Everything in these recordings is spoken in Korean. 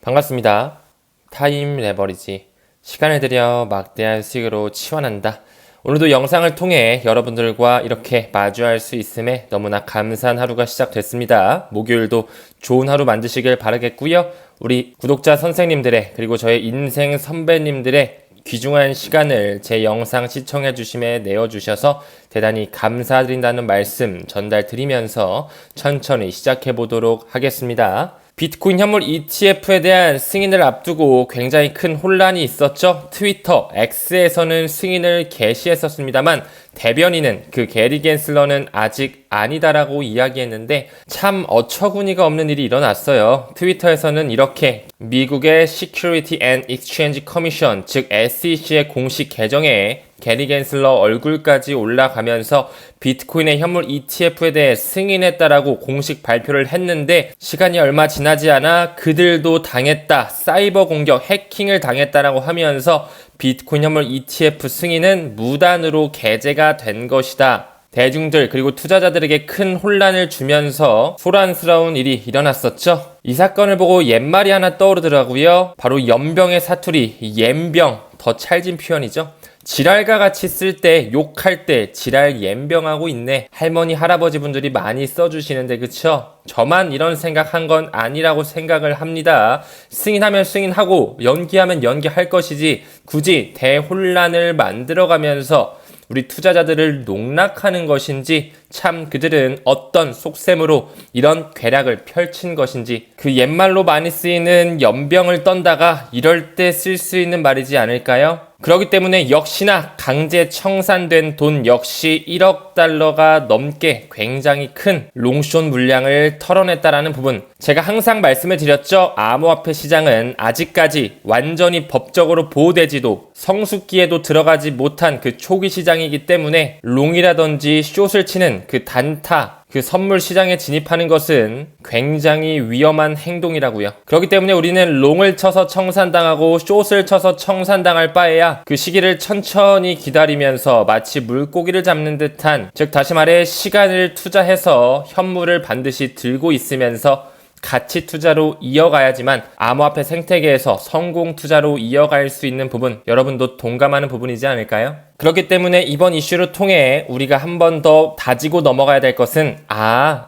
반갑습니다. 타임 레버리지. 시간을 들여 막대한 수익으로 치환한다. 오늘도 영상을 통해 여러분들과 이렇게 마주할 수 있음에 너무나 감사한 하루가 시작됐습니다. 목요일도 좋은 하루 만드시길 바라겠고요. 우리 구독자 선생님들의 그리고 저의 인생 선배님들의 귀중한 시간을 제 영상 시청해 주심에 내어주셔서 대단히 감사드린다는 말씀 전달드리면서 천천히 시작해 보도록 하겠습니다. 비트코인 현물 ETF에 대한 승인을 앞두고 굉장히 큰 혼란이 있었죠. 트위터 X에서는 승인을 개시했었습니다만 대변인은 그 게리 겐슬러는 아직 아니다라고 이야기했는데 참 어처구니가 없는 일이 일어났어요. 트위터에서는 이렇게 미국의 Security and Exchange Commission 즉 SEC의 공식 계정에 게리 겐슬러 얼굴까지 올라가면서 비트코인의 현물 ETF에 대해 승인했다라고 공식 발표를 했는데 시간이 얼마 지나지 않아 그들도 당했다, 사이버 공격, 해킹을 당했다라고 하면서 비트코인 현물 ETF 승인은 무단으로 게재가 된 것이다. 대중들 그리고 투자자들에게 큰 혼란을 주면서 소란스러운 일이 일어났었죠. 이 사건을 보고 옛말이 하나 떠오르더라고요. 바로 연병의 사투리, 옌병, 더 찰진 표현이죠. 지랄과 같이 쓸 때, 욕할 때 지랄 옌병하고 있네. 할머니, 할아버지 분들이 많이 써주시는데 그쵸? 저만 이런 생각한 건 아니라고 생각을 합니다. 승인하면 승인하고 연기하면 연기할 것이지 굳이 대혼란을 만들어가면서 우리 투자자들을 농락하는 것인지 참 그들은 어떤 속셈으로 이런 괴락을 펼친 것인지 그 옛말로 많이 쓰이는 연병을 떤다가 이럴 때 쓸 수 있는 말이지 않을까요? 그렇기 때문에 역시나 강제 청산된 돈 역시 1억 달러가 넘게 굉장히 큰 롱숏 물량을 털어냈다라는 부분 제가 항상 말씀을 드렸죠. 암호화폐 시장은 아직까지 완전히 법적으로 보호되지도 성숙기에도 들어가지 못한 그 초기 시장이기 때문에 롱이라든지 숏을 치는 그 단타 그 선물 시장에 진입하는 것은 굉장히 위험한 행동이라고요. 그렇기 때문에 우리는 롱을 쳐서 청산당하고 숏을 쳐서 청산당할 바에야 그 시기를 천천히 기다리면서 마치 물고기를 잡는 듯한 즉 다시 말해 시간을 투자해서 현물을 반드시 들고 있으면서 가치 투자로 이어가야지만 암호화폐 생태계에서 성공 투자로 이어갈 수 있는 부분 여러분도 동감하는 부분이지 않을까요? 그렇기 때문에 이번 이슈를 통해 우리가 한 번 더 다지고 넘어가야 될 것은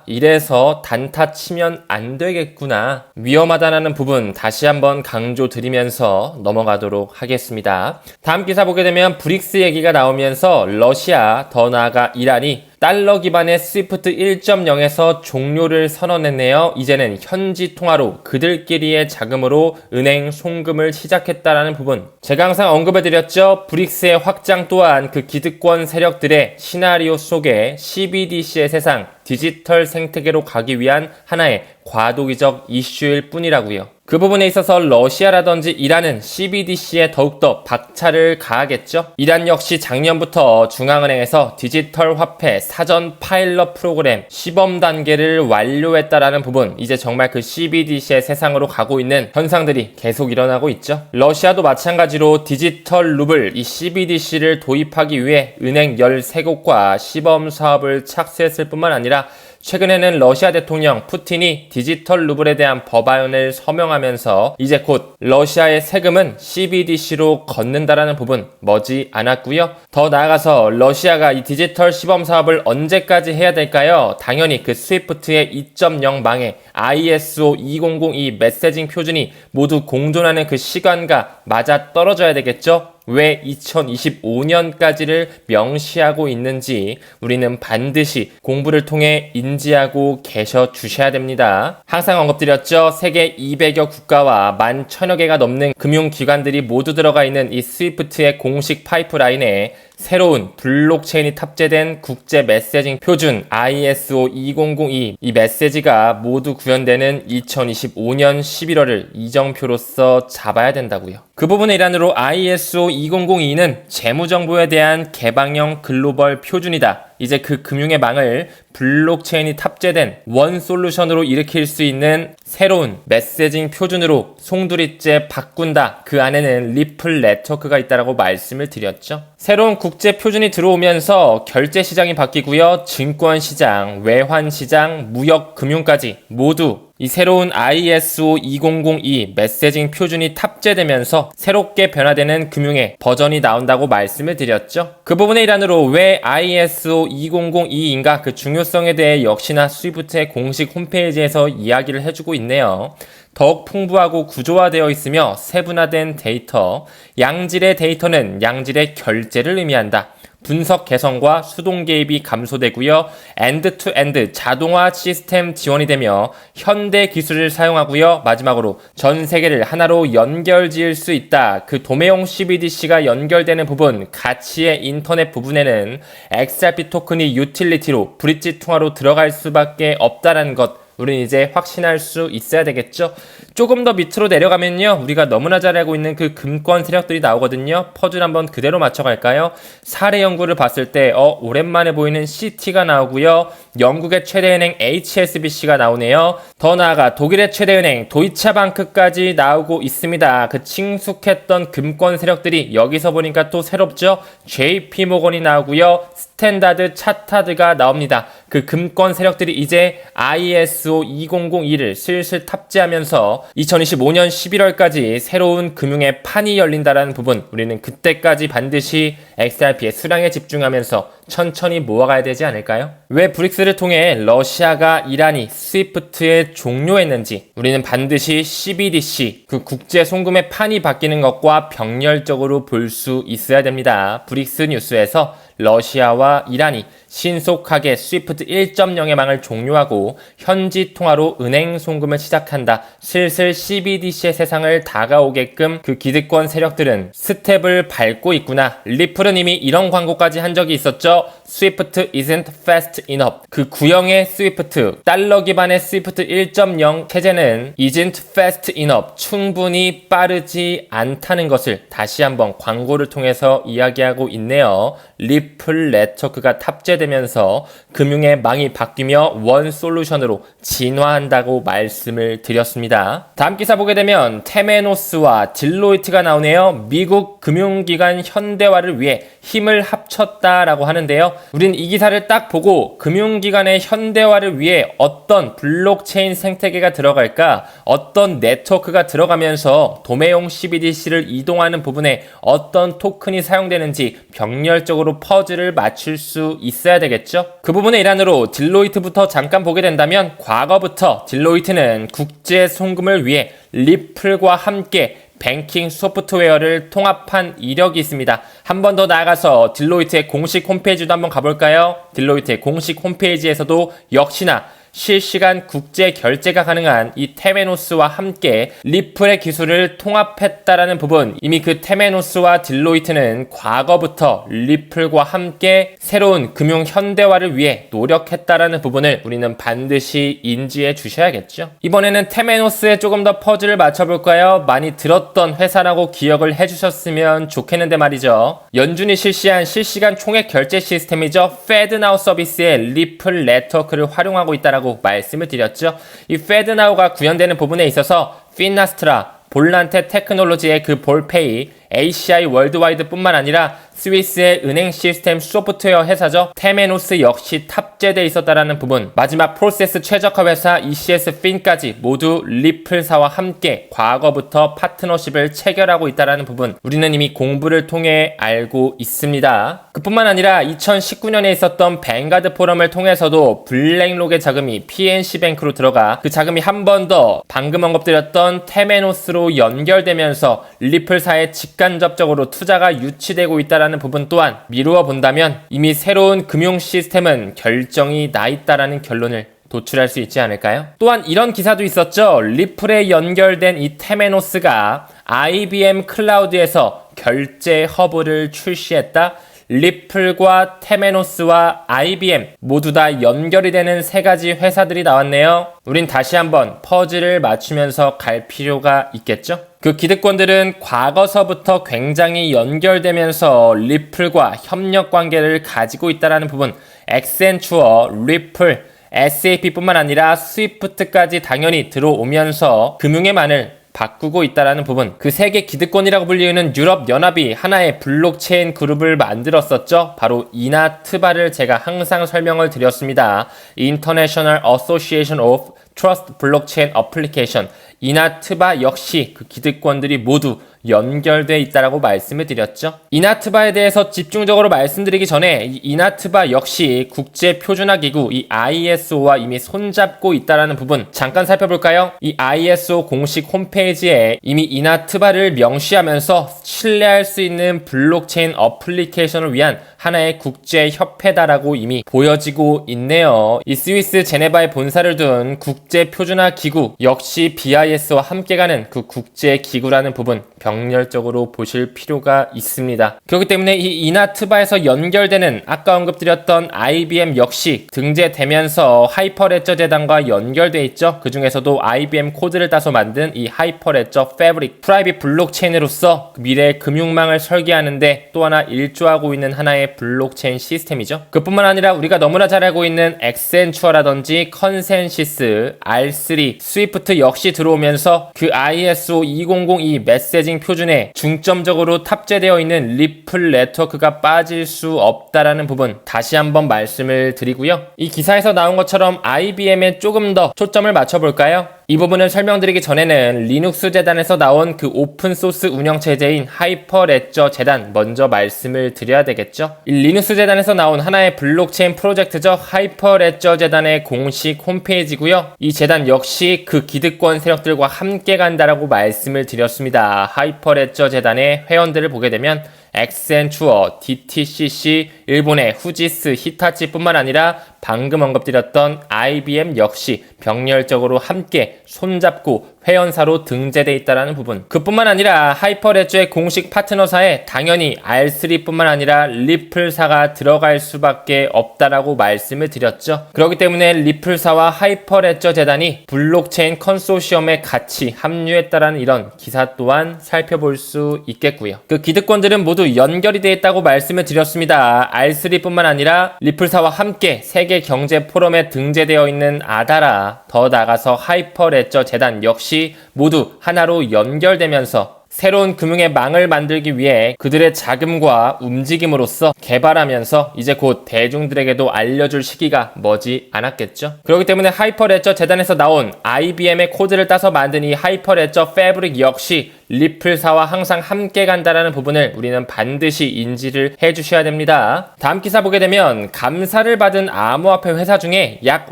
이래서 단타 치면 안 되겠구나 위험하다는 부분 다시 한번 강조드리면서 넘어가도록 하겠습니다. 다음 기사 보게 되면 브릭스 얘기가 나오면서 러시아 더 나아가 이란이 달러 기반의 스위프트 1.0에서 종료를 선언했네요. 이제는 현지 통화로 그들끼리의 자금으로 은행 송금을 시작했다라는 부분 제가 항상 언급해드렸죠. 브릭스의 확장 또한 그 기득권 세력들의 시나리오 속에 CBDC의 세상 디지털 생태계로 가기 위한 하나의 과도기적 이슈일 뿐이라고요. 그 부분에 있어서 러시아라든지 이란은 CBDC에 더욱더 박차를 가하겠죠. 이란 역시 작년부터 중앙은행에서 디지털 화폐 사전 파일럿 프로그램 시범 단계를 완료했다라는 부분 이제 정말 그 CBDC의 세상으로 가고 있는 현상들이 계속 일어나고 있죠. 러시아도 마찬가지로 디지털 루블 이 CBDC를 도입하기 위해 은행 13곳과 시범 사업을 착수했을 뿐만 아니라 최근에는 러시아 대통령 푸틴이 디지털 루블에 대한 법안을 서명하면서 이제 곧 러시아의 세금은 CBDC로 걷는다라는 부분 머지 않았고요. 더 나아가서 러시아가 이 디지털 시범 사업을 언제까지 해야 될까요? 당연히 그 스위프트의 2.0 망에 ISO 2002 메시징 표준이 모두 공존하는 그 시간과 맞아 떨어져야 되겠죠? 왜 2025년까지를 명시하고 있는지 우리는 반드시 공부를 통해 인지하고 계셔 주셔야 됩니다. 항상 언급드렸죠. 세계 200여 국가와 11,000여 개가 넘는 금융기관들이 모두 들어가 있는 이 스위프트의 공식 파이프라인에 새로운 블록체인이 탑재된 국제 메시징 표준 ISO 2002 이 메시지가 모두 구현되는 2025년 11월을 이정표로서 잡아야 된다고요. 그 부분의 일환으로 ISO 2002는 재무정보에 대한 개방형 글로벌 표준이다. 이제 그 금융의 망을 블록체인이 탑재된 원 솔루션으로 일으킬 수 있는 새로운 메시징 표준으로 송두리째 바꾼다. 그 안에는 리플 네트워크가 있다라고 말씀을 드렸죠. 새로운 국제 표준이 들어오면서 결제 시장이 바뀌고요. 증권 시장, 외환 시장, 무역 금융까지 모두 이 새로운 ISO 2002 메시징 표준이 탑재되면서 새롭게 변화되는 금융의 버전이 나온다고 말씀을 드렸죠. 그 부분의 일환으로 왜 ISO 2002인가 그 중요성에 대해 역시나 스위프트의 공식 홈페이지에서 이야기를 해주고 있네요. 더욱 풍부하고 구조화되어 있으며 세분화된 데이터, 양질의 데이터는 양질의 결제를 의미한다. 분석 개선과 수동 개입이 감소되고요. 엔드-투-엔드 자동화 시스템 지원이 되며 현대 기술을 사용하고요. 마지막으로 전 세계를 하나로 연결 지을 수 있다. 그 도매용 CBDC가 연결되는 부분, 가치의 인터넷 부분에는 XRP 토큰이 유틸리티로 브릿지 통화로 들어갈 수밖에 없다는 것, 우린 이제 확신할 수 있어야 되겠죠. 조금 더 밑으로 내려가면요, 우리가 너무나 잘 알고 있는 그 금권 세력들이 나오거든요. 퍼즐 한번 그대로 맞춰갈까요? 사례 연구를 봤을 때 오랜만에 보이는 CT가 나오고요. 영국의 최대 은행 HSBC가 나오네요. 더 나아가 독일의 최대 은행 도이체방크까지 나오고 있습니다. 그 친숙했던 금권 세력들이 여기서 보니까 또 새롭죠. JP모건이 나오고요. 스탠다드 차타드가 나옵니다. 그 금권 세력들이 이제 ISO 2002를 슬슬 탑재하면서 2025년 11월까지 새로운 금융의 판이 열린다라는 부분, 우리는 그때까지 반드시 XRP의 수량에 집중하면서 천천히 모아가야 되지 않을까요? 왜 브릭스를 통해 러시아가 이란이 스위프트에 종료했는지, 우리는 반드시 CBDC, 그 국제 송금의 판이 바뀌는 것과 병렬적으로 볼 수 있어야 됩니다. 브릭스 뉴스에서 러시아와 이란이 신속하게 스위프트 1.0의 망을 종료하고 현지 통화로 은행 송금을 시작한다. 슬슬 CBDC의 세상을 다가오게끔 그 기득권 세력들은 스텝을 밟고 있구나. 리플은 이미 이런 광고까지 한 적이 있었죠. 스위프트 isn't fast enough. 그 구형의 스위프트, 달러 기반의 스위프트 1.0 체제는 isn't fast enough. 충분히 빠르지 않다는 것을 다시 한번 광고를 통해서 이야기하고 있네요. 리플 네트워크가 탑재되면서 금융의 망이 바뀌며 원 솔루션으로 진화한다고 말씀을 드렸습니다. 다음 기사 보게 되면 테메노스와 딜로이트가 나오네요. 미국 금융기관 현대화를 위해 힘을 합쳤다라고 하는데요. 우린 이 기사를 딱 보고 금융기관의 현대화를 위해 어떤 블록체인 생태계가 들어갈까, 어떤 네트워크가 들어가면서 도매용 CBDC를 이동하는 부분에 어떤 토큰이 사용되는지 병렬적으로 퍼즐을 맞출 수 있어야 되겠죠. 그 부분의 일환으로 딜로이트부터 잠깐 보게 된다면, 과거부터 딜로이트는 국제 송금을 위해 리플과 함께 뱅킹 소프트웨어를 통합한 이력이 있습니다. 한 번 더 나아가서 딜로이트의 공식 홈페이지도 한번 가볼까요? 딜로이트의 공식 홈페이지에서도 역시나 실시간 국제 결제가 가능한 이 테메노스와 함께 리플의 기술을 통합했다라는 부분, 이미 그 테메노스와 딜로이트는 과거부터 리플과 함께 새로운 금융 현대화를 위해 노력했다라는 부분을 우리는 반드시 인지해 주셔야겠죠. 이번에는 테메노스에 조금 더 퍼즐을 맞춰볼까요? 많이 들었던 회사라고 기억을 해주셨으면 좋겠는데 말이죠. 연준이 실시한 실시간 총액 결제 시스템이죠. 페드나우 서비스의 리플 네트워크를 활용하고 있다라고 말씀을 드렸죠. 이 페드나우가 구현되는 부분에 있어서 피나스트라, 볼란테 테크놀로지의 그 볼페이, ACI 월드와이드 뿐만 아니라 스위스의 은행 시스템 소프트웨어 회사죠. 테메노스 역시 탑재되어 있었다라는 부분, 마지막 프로세스 최적화 회사 ECS 핀까지 모두 리플사와 함께 과거부터 파트너십을 체결하고 있다라는 부분, 우리는 이미 공부를 통해 알고 있습니다. 그뿐만 아니라 2019년에 있었던 뱅가드 포럼을 통해서도 블랙록의 자금이 PNC뱅크로 들어가 그 자금이 한 번 더 방금 언급드렸던 테메노스로 연결되면서 리플사의 직간접적으로 투자가 유치되고 있다라는 부분 또한 미루어 본다면 이미 새로운 금융 시스템은 결정이 나 있다라는 결론을 도출할 수 있지 않을까요? 또한 이런 기사도 있었죠. 리플에 연결된 이 테메노스가 IBM 클라우드에서 결제 허브를 출시했다. 리플과 테메노스와 IBM 모두 다 연결이 되는 세 가지 회사들이 나왔네요. 우린 다시 한번 퍼즐을 맞추면서 갈 필요가 있겠죠? 그 기득권들은 과거서부터 굉장히 연결되면서 리플과 협력 관계를 가지고 있다는 부분, 엑센추어, 리플, SAP뿐만 아니라 스위프트까지 당연히 들어오면서 금융의 만을 바꾸고 있다라는 부분, 그 세계 기득권이라고 불리우는 유럽 연합이 하나의 블록체인 그룹을 만들었었죠. 바로 이나트바를 제가 항상 설명을 드렸습니다. International Association of 트러스트 블록체인 어플리케이션 이나트바 역시 그 기득권들이 모두 연결돼 있다라고 말씀을 드렸죠. 이나트바에 대해서 집중적으로 말씀드리기 전에 이 이나트바 역시 국제표준화기구 이 ISO와 이미 손잡고 있다라는 부분 잠깐 살펴볼까요? 이 ISO 공식 홈페이지에 이미 이나트바를 명시하면서 신뢰할 수 있는 블록체인 어플리케이션을 위한 하나의 국제협회다라고 이미 보여지고 있네요. 이 스위스 제네바에 본사를 둔 국제표준화기구 역시 BIS와 함께 가는 그 국제기구라는 부분 병렬적으로 보실 필요가 있습니다. 그렇기 때문에 이 이나트바에서 연결되는 아까 언급드렸던 IBM 역시 등재되면서 하이퍼레저 재단과 연결돼 있죠. 그 중에서도 IBM 코드를 따서 만든 이 하이퍼레저 패브릭 프라이빗 블록체인으로서 미래의 금융망을 설계하는데 또 하나 일조하고 있는 하나의 블록체인 시스템이죠. 그뿐만 아니라 우리가 너무나 잘 알고 있는 엑센추어라든지 컨센시스, R3, 스위프트 역시 들어오면서 그 ISO 2002 메시징 표준에 중점적으로 탑재되어 있는 리플 네트워크가 빠질 수 없다라는 부분 다시 한번 말씀을 드리고요. 이 기사에서 나온 것처럼 IBM에 조금 더 초점을 맞춰볼까요? 이 부분을 설명드리기 전에는 리눅스 재단에서 나온 그 오픈소스 운영체제인 하이퍼레저 재단 먼저 말씀을 드려야 되겠죠. 이 리눅스 재단에서 나온 하나의 블록체인 프로젝트죠. 하이퍼레저 재단의 공식 홈페이지고요. 이 재단 역시 그 기득권 세력들과 함께 간다라고 말씀을 드렸습니다. 하이퍼레저 재단의 회원들을 보게 되면 엑센추어, DTCC, 일본의 후지스, 히타치뿐만 아니라 방금 언급드렸던 IBM 역시 병렬적으로 함께 손잡고 회원사로 등재돼 있다는 부분. 그뿐만 아니라 하이퍼레저의 공식 파트너사에 당연히 R3뿐만 아니라 리플사가 들어갈 수밖에 없다라고 말씀을 드렸죠. 그렇기 때문에 리플사와 하이퍼레저 재단이 블록체인 컨소시엄에 같이 합류했다라는 이런 기사 또한 살펴볼 수 있겠고요. 그 기득권들은 모두 연결이 되어 있다고 말씀을 드렸습니다. R3뿐만 아니라 리플사와 함께 세계 경제 포럼에 등재되어 있는 아다라, 더 나아가서 하이퍼레저 재단 역시 모두 하나로 연결되면서 새로운 금융의 망을 만들기 위해 그들의 자금과 움직임으로써 개발하면서 이제 곧 대중들에게도 알려줄 시기가 머지 않았겠죠. 그렇기 때문에 하이퍼레저 재단에서 나온 IBM의 코드를 따서 만든 이 하이퍼레저 패브릭 역시 리플사와 항상 함께 간다라는 부분을 우리는 반드시 인지를 해주셔야 됩니다. 다음 기사 보게 되면 감사를 받은 암호화폐 회사 중에 약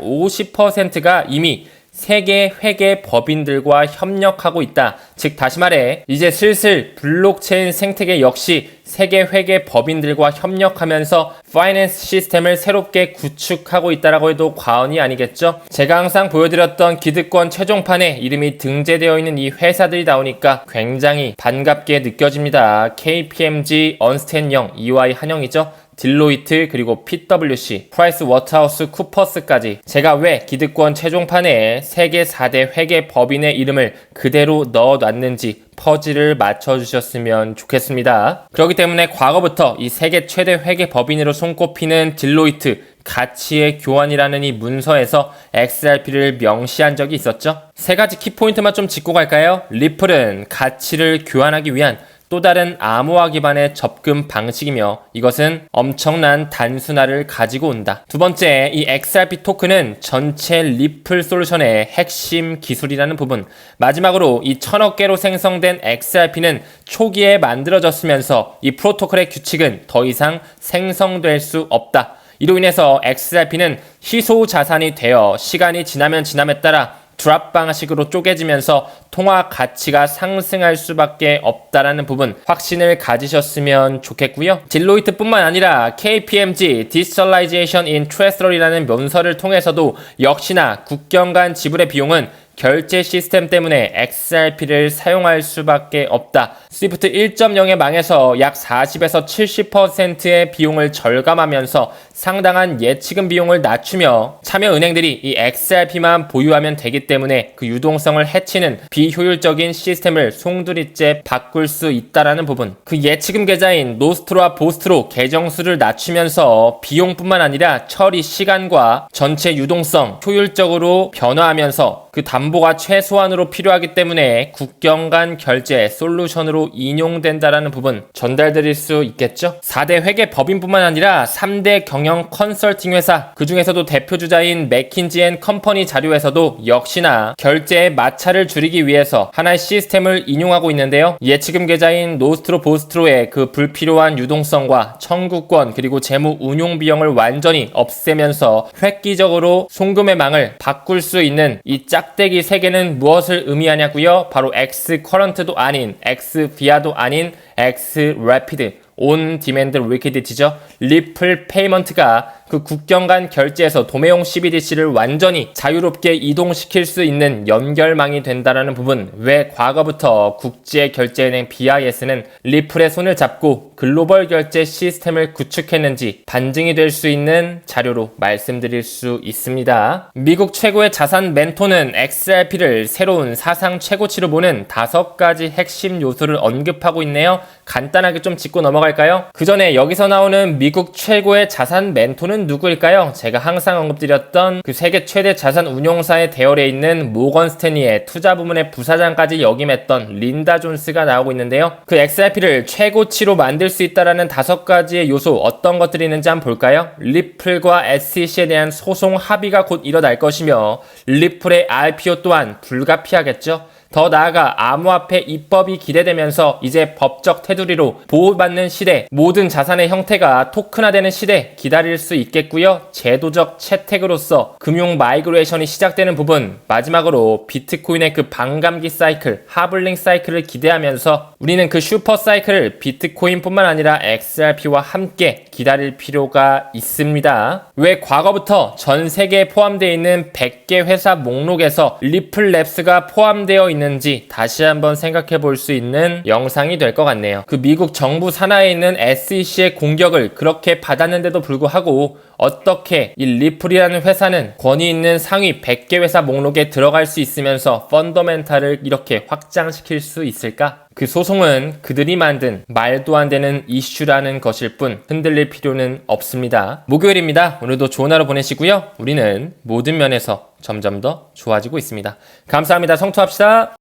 50%가 이미 세계 회계 법인들과 협력하고 있다. 즉 다시 말해 이제 슬슬 블록체인 생태계 역시 세계 회계 법인들과 협력하면서 파이낸스 시스템을 새롭게 구축하고 있다라고 해도 과언이 아니겠죠. 제가 항상 보여드렸던 기득권 최종판에 이름이 등재되어 있는 이 회사들이 나오니까 굉장히 반갑게 느껴집니다. KPMG, 언스텐영, EY 한영이죠. 딜로이트 그리고 PwC, 프라이스 워터하우스 쿠퍼스까지 제가 왜 기득권 최종판에 세계 4대 회계 법인의 이름을 그대로 넣어놨는지 퍼즐을 맞춰주셨으면 좋겠습니다. 그렇기 때문에 과거부터 이 세계 최대 회계 법인으로 손꼽히는 딜로이트 가치의 교환이라는 이 문서에서 XRP를 명시한 적이 있었죠. 세 가지 키포인트만 좀 짚고 갈까요? 리플은 가치를 교환하기 위한 또 다른 암호화 기반의 접근 방식이며 이것은 엄청난 단순화를 가지고 온다. 두 번째, 이 XRP 토큰은 전체 리플 솔루션의 핵심 기술이라는 부분. 마지막으로 이 1000억 개로 생성된 XRP는 초기에 만들어졌으면서 이 프로토콜의 규칙은 더 이상 생성될 수 없다. 이로 인해서 XRP는 희소 자산이 되어 시간이 지나면 지남에 따라 드랍 방식으로 쪼개지면서 통화 가치가 상승할 수밖에 없다라는 부분 확신을 가지셨으면 좋겠고요. 딜로이트뿐만 아니라 KPMG Digitalization in Treasury라는 문서를 통해서도 역시나 국경 간 지불의 비용은 결제 시스템 때문에 XRP를 사용할 수밖에 없다. 스위프트 1.0의 망에서 약 40에서 70%의 비용을 절감하면서 상당한 예치금 비용을 낮추며 참여 은행들이 이 XRP만 보유하면 되기 때문에 그 유동성을 해치는 비효율적인 시스템을 송두리째 바꿀 수 있다라는 부분. 그 예치금 계좌인 노스트로와 보스트로 계정수를 낮추면서 비용뿐만 아니라 처리 시간과 전체 유동성 효율적으로 변화하면서 그 담보가 최소한으로 필요하기 때문에 국경 간 결제 솔루션으로 인용된다라는 부분 전달드릴 수 있겠죠? 4대 회계 법인뿐만 아니라 3대 경영 컨설팅 회사, 그 중에서도 대표주자인 맥킨지 앤 컴퍼니 자료에서도 역시나 결제의 마찰을 줄이기 위해서 하나의 시스템을 인용하고 있는데요. 예치금 계좌인 노스트로 보스트로의 그 불필요한 유동성과 청구권 그리고 재무 운용 비용을 완전히 없애면서 획기적으로 송금의 망을 바꿀 수 있는 이 짝대기 3개는 무엇을 의미하냐고요? 바로 X 커런트도 아닌 X 비아도 아닌 X 래피드 온 디맨드 리퀴디티죠. 리플 페이먼트가 그 국경 간 결제에서 도매용 CBDC를 완전히 자유롭게 이동시킬 수 있는 연결망이 된다라는 부분, 왜 과거부터 국제 결제은행 BIS는 리플의 손을 잡고 글로벌 결제 시스템을 구축했는지 반증이 될 수 있는 자료로 말씀드릴 수 있습니다. 미국 최고의 자산 멘토는 XRP를 새로운 사상 최고치로 보는 5가지 핵심 요소를 언급하고 있네요. 간단하게 좀 짚고 넘어갈까요? 그 전에 여기서 나오는 미국 최고의 자산 멘토는 누구일까요? 제가 항상 언급드렸던 그 세계 최대 자산 운용사의 대열에 있는 모건 스탠리의 투자 부문의 부사장까지 역임했던 린다 존스가 나오고 있는데요. 그 XRP를 최고치로 만들 수 있다라는 5가지의 요소 어떤 것들이 있는지 한번 볼까요? 리플과 SEC에 대한 소송 합의가 곧 일어날 것이며 리플의 IPO 또한 불가피하겠죠. 더 나아가 암호화폐 입법이 기대되면서 이제 법적 테두리로 보호받는 시대, 모든 자산의 형태가 토큰화되는 시대 기다릴 수 있겠고요. 제도적 채택으로서 금융 마이그레이션이 시작되는 부분, 마지막으로 비트코인의 그 반감기 사이클, 하블링 사이클을 기대하면서 우리는 그 슈퍼 사이클을 비트코인뿐만 아니라 XRP와 함께 기다릴 필요가 있습니다. 왜 과거부터 전 세계에 포함되어 있는 100개 회사 목록에서 리플랩스가 포함되어 있는지 다시 한번 생각해 볼 수 있는 영상이 될 것 같네요. 그 미국 정부 산하에 있는 SEC의 공격을 그렇게 받았는데도 불구하고 어떻게 이 리플이라는 회사는 권위 있는 상위 100개 회사 목록에 들어갈 수 있으면서 펀더멘탈을 이렇게 확장시킬 수 있을까? 그 소송은 그들이 만든 말도 안 되는 이슈라는 것일 뿐 흔들릴 필요는 없습니다. 목요일입니다. 오늘도 좋은 하루 보내시고요. 우리는 모든 면에서 점점 더 좋아지고 있습니다. 감사합니다. 성투합시다.